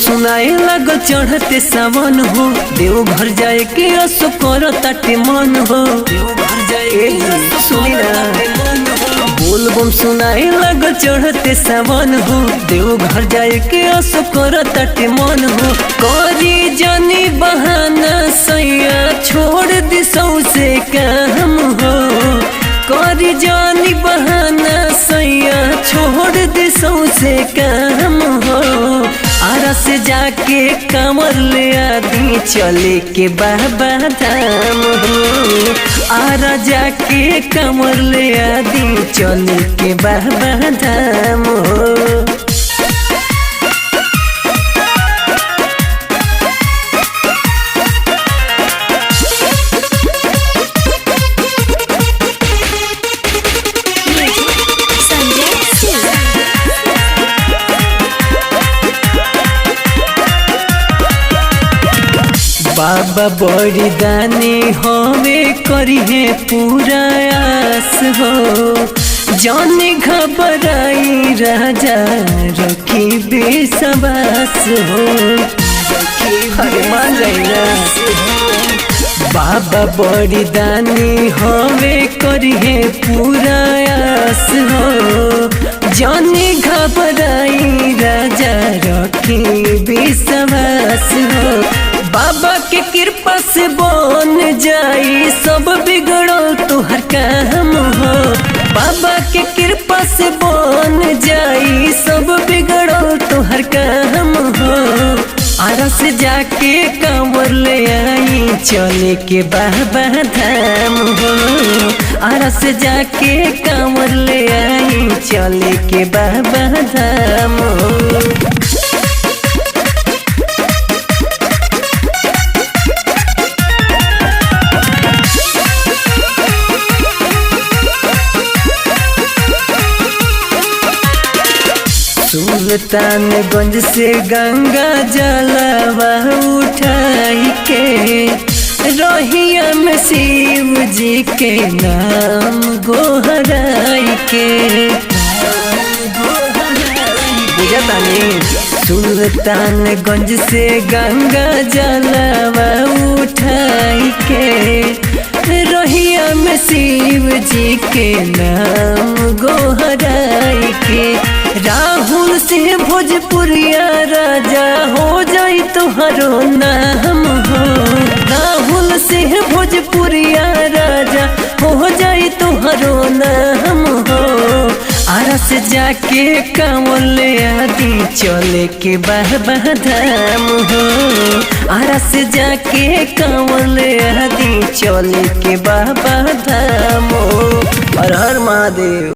सुनाए लागल चढ़ते सावन हो, देव घर जाए के असो कर ताटे मन हो। देव घर जाए के सुनी ना, बोल बम सुनाए लागल चढ़ते सावन हो, देव घर जाए के असो कर ताटे मन हो। करी जानी बहाना सैया छोड़ दी सौसे काम हो, करी जानी बहाना सैया छोड़ दी सौसे काम हो। आरा से जाके कमर ले आदि चले के बाबा धाम हो, आरा जाके कमर ले आदि चले के बाबा धाम हो। बाबा बड़ी दानी हवे करिहे पूरा आस हो, जाने घबराई राजा रखी विश्वास हो। मान जाइना बाबा बड़ी दानी हवे करिहे पूरा आस हो, जाने घबराई राजा रखी विश्वास हो। बाबा के कृपा से बन जाई सब बिगड़ल तुहर काम हो, बाबा के कृपा से बन जाई सब बिगड़ल तुहर काम हो। आरा से जाके कांवर ले आई चले के बाबा धाम हो, आरा से जाके कांवर ले आई चले के बाबा धाम हो। सुल्तानगंज से गंगा जलवा उठाई के, रहिया में शिव जी के नाम गोहराई के। सुल्तानगंज से गंगा जलवा उठाई के, रहिया में शिव जी के नाम गोहराई के। राहुल सिंह भोजपुरिया राजा हो जाई तुहरो नाम हो, राहुल सिंह भोजपुरिया राजा हो जाई तुहरो नाम हो। आरा से जाके कांवर ले आदि चले के बाबा धाम हो, आरा से जाके कांवर ले आदि चले के बाबा धाम हो। हर हर महादेव।